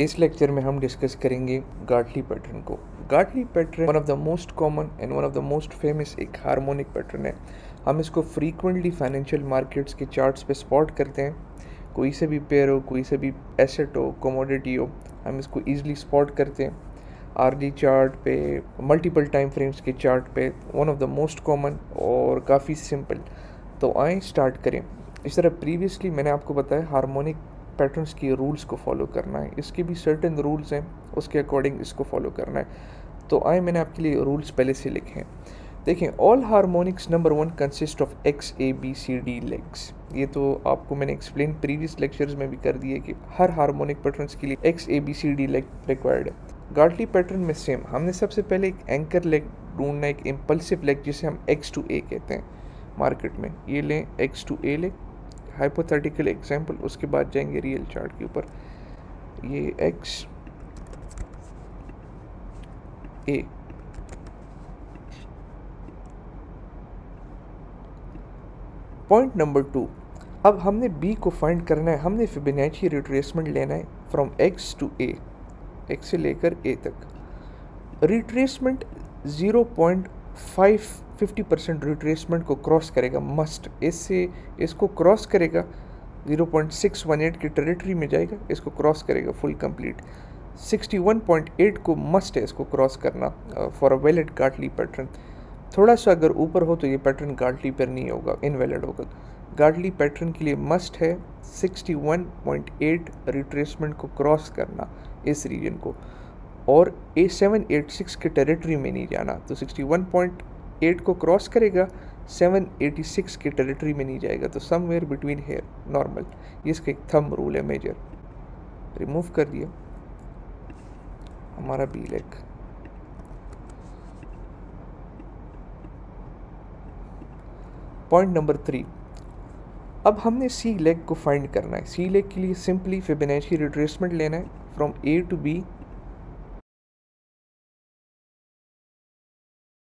इस लेक्चर में हम डिस्कस करेंगे गार्टली पैटर्न को। Gartley pattern one of the most common and one of the most famous एक हार्मोनिक पैटर्न है। हम इसको फ्रीक्वेंटली फाइनेंशियल मार्केट्स के चार्ट्स पे स्पॉट करते हैं। कोई से भी पेयर हो, कोई से भी एसेट हो, कमोडिटी हो, हम इसको ईजिली स्पॉट करते हैं। आरजी चार्ट पे, मल्टीपल टाइम फ्रेम्स के चार्ट पे one of the most common और काफ़ी सिंपल। तो आए स्टार्ट करें। इस तरह प्रीवियसली मैंने आपको बताया हार्मोनिक पैटर्न्स की रूल्स को फॉलो करना है, इसके भी सर्टेन रूल्स हैं, उसके अकॉर्डिंग इसको फॉलो करना है। तो आए मैंने आपके लिए रूल्स पहले से लिखे हैं। देखें, all harmonics number 1 consist of X A B C D legs. ये तो आपको मैंने एक्सप्लेन प्रीवियस लेक्चर्स में भी कर दिए कि हर हार्मोनिक पैटर्न्स के लिए X A B C D leg required है। गार्टली पैटर्न में सेम, हमने सबसे पहले एक एंकर लेग ढूंढना है, एक इम्पल्सिव लेग जिसे हम एक्स टू ए कहते हैं मार्केट में। ये लें X to A leg, hypothetical example, उसके बाद जाएंगे रियल चार्ट के ऊपर। ये एक्स ए, पॉइंट नंबर 2, अब हमने बी को फाइंड करना है। हमने फिबोनाची रिट्रेसमेंट लेना है from X to A, X से लेकर ए तक। रिट्रेसमेंट 0.50% रिट्रेसमेंट को क्रॉस करेगा मस्ट। इससे इसको क्रॉस करेगा 0.618 की टेरिटरी में जाएगा, इसको क्रॉस करेगा फुल कंप्लीट। 61.8 को मस्ट है इसको क्रॉस करना फॉर अ वैलिड गार्टली पैटर्न। थोड़ा सा अगर ऊपर हो तो ये पैटर्न गार्टली पर नहीं होगा, इनवैलिड होगा। गार्टली पैटर्न के लिए मस्ट है 61.8 रिट्रेसमेंट को क्रॉस करना इस रीजन को, और A786 के टेरिटरी में नहीं जाना। तो 61.8 को क्रॉस करेगा, 786 के टेरिटरी में नहीं जाएगा, तो समवेयर बिटवीन हेयर नॉर्मल। ये इसका एक थंब रूल है मेजर। रिमूव कर दिया हमारा बी लेग। पॉइंट नंबर 3, अब हमने सी लेग को फाइंड करना है। सी लेग के लिए सिंपली फिबोनाची रिट्रेसमेंट लेना है from A to B.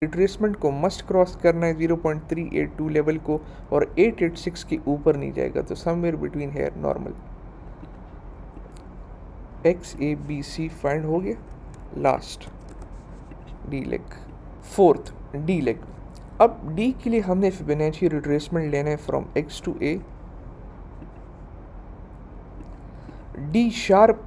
Retracement को मस्ट क्रॉस करना है 0.382 लेवल को, और 886 के ऊपर नहीं जाएगा, तो somewhere between here normal. X A B C find हो गया। Last D leg, fourth D leg. अब डी के लिए हमने फिबोनाची रिट्रेसमेंट लेना है from X to A. D sharp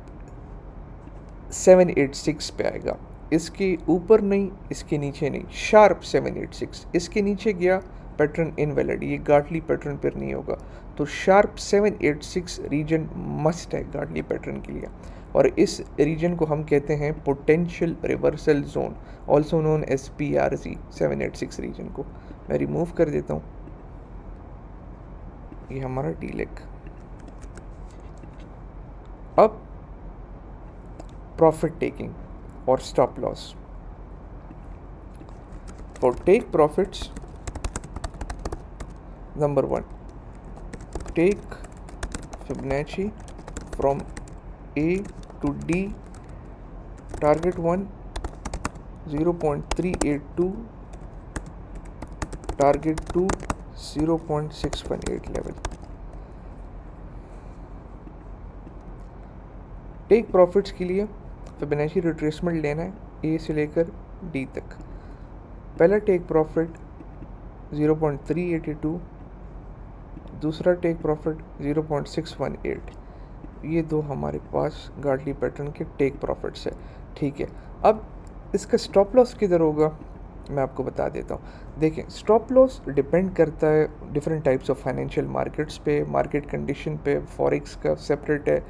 786 पे आएगा, इसके ऊपर नहीं, इसके नीचे नहीं, शार्प 786। इसके नीचे गया पैटर्न इनवैलिड, ये गार्टली पैटर्न पर नहीं होगा। तो शार्प 786 रीजन मस्ट है गार्टली पैटर्न के लिए, और इस रीजन को हम कहते हैं potential reversal zone, also known as PRZ। 786 region को मैं रिमूव कर देता हूँ। ये हमारा डी लेग। अब प्रॉफिट टेकिंग और stop loss. For take profits, number 1, take Fibonacci from A to D, target 1 0.382, target 2 0.618 level। Take profits के लिए फिबोनाची रिट्रेसमेंट लेना है ए से लेकर डी तक। पहला टेक प्रॉफिट 0.382, दूसरा टेक प्रॉफिट 0.618। ये दो हमारे पास गार्टली पैटर्न के टेक प्रॉफिट्स है। ठीक है, अब इसका स्टॉप लॉस किधर होगा मैं आपको बता देता हूँ। देखें, स्टॉप लॉस डिपेंड करता है different types of financial markets पे, मार्केट कंडीशन पे। फॉरेक्स का सेपरेट है,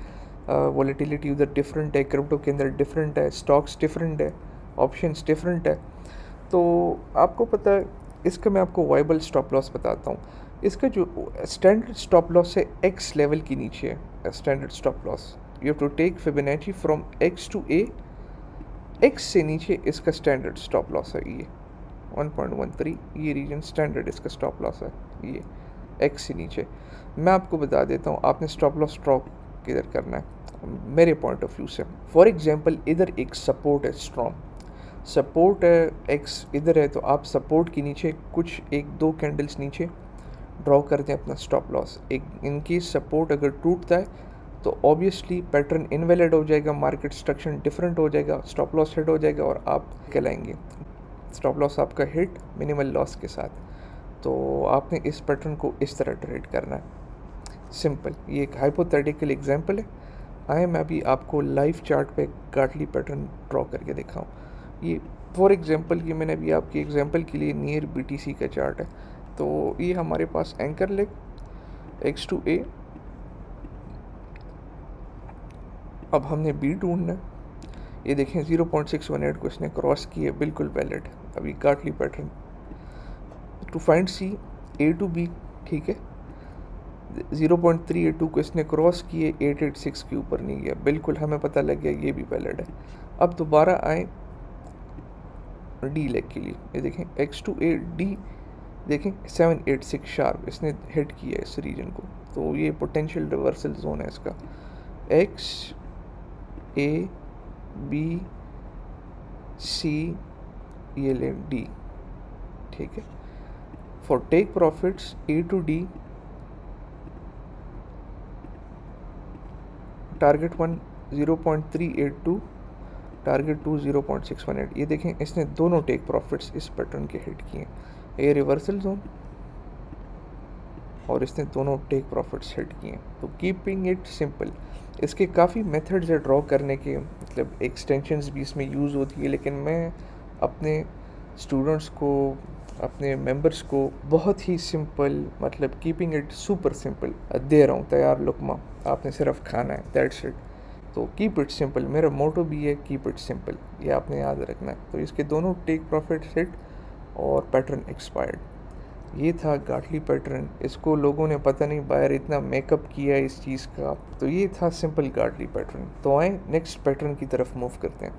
वॉलेटिलिटी उधर डिफरेंट है, क्रिप्टो के अंदर डिफरेंट है, स्टॉक्स डिफरेंट है, ऑप्शंस डिफरेंट है। तो आपको पता है, इसका मैं आपको वाइबल स्टॉप लॉस बताता हूँ। इसका जो स्टैंडर्ड स्टॉप लॉस है एक्स लेवल के नीचे है। Standard stop loss, you have to take Fibonacci from X to A. X से नीचे इसका स्टैंडर्ड स्टॉप लॉस है ये 1.13, ये रीजन स्टैंडर्ड इसका स्टॉप लॉस है, ये एक्स से नीचे। मैं आपको बता देता हूँ आपने स्टॉप लॉस स्ट्रोक किधर करना है मेरे पॉइंट ऑफ व्यू से। फॉर एग्जांपल, इधर एक सपोर्ट है, स्ट्रॉन्ग सपोर्ट है, एक्स इधर है, तो आप सपोर्ट के नीचे कुछ 1-2 कैंडल्स नीचे ड्रॉ करते हैं अपना स्टॉप लॉस। एक इनकेस सपोर्ट अगर टूटता है तो तो ऑब्वियसली पैटर्न इनवैलिड हो जाएगा, मार्केट स्ट्रक्चर डिफरेंट हो जाएगा, स्टॉप लॉस हिट हो जाएगा और आप कहलाएंगे। स्टॉप लॉस आपका हिट मिनिमल लॉस के साथ। तो आपने इस पैटर्न को इस तरह ट्रेड करना है, सिंपल। ये एक हाइपोथेटिकल एग्जांपल है। आए मैं अभी आपको लाइव चार्ट पे गार्टली पैटर्न ड्रॉ करके दिखाऊं। ये फॉर एग्जांपल कि मैंने अभी आपकी एग्जांपल के लिए नियर BTC का चार्ट है। तो ये हमारे पास एंकर लेग X2A, अब हमने B ढूंढना है। ये देखें 0.618 को इसने क्रॉस किया, बिल्कुल वैलिड। अभी Gartley pattern to find C A to B, ठीक है। 0.382 को इसने क्रॉस किए, 886 के ऊपर नहीं गया, बिल्कुल हमें पता लग गया ये भी वैलिड है। अब दोबारा आए D लेग के लिए। ये देखें X2A D, देखें 786 शार्प इसने हिट किया इस रीजन को। तो ये पोटेंशियल रिवर्सल जोन है इसका। X A B C, ये ले D, ठीक है। For take profits A to D, target 1 0.382, target 2 0.618। ये देखें इसने दोनों टेक प्रॉफिट्स इस पैटर्न के हिट किए। ये रिवर्सल जोन और इसने दोनों टेक प्रॉफिट्स हिट किए। तो कीपिंग इट सिंपल, इसके काफ़ी मेथड्स है ड्रॉ करने के, मतलब एक्सटेंशंस भी इसमें यूज़ होती है, लेकिन मैं अपने स्टूडेंट्स को, अपने मेंबर्स को बहुत ही सिंपल, मतलब keeping it super simple they रहा हूँ, तैयार लुकमा, आपने सिर्फ खाना है, दैट्स इट। तो कीप इट सिंपल, मेरा मोटो भी है कीप इट सिंपल, ये आपने याद रखना है। तो इसके दोनों टेक प्रॉफिट हिट और पैटर्न एक्सपायर्ड। ये था गार्टली पैटर्न। इसको लोगों ने पता नहीं बाहर इतना मेकअप किया इस चीज़ का। तो ये था सिंपल गार्टली पैटर्न। तो आए नेक्स्ट पैटर्न की तरफ मूव करते हैं।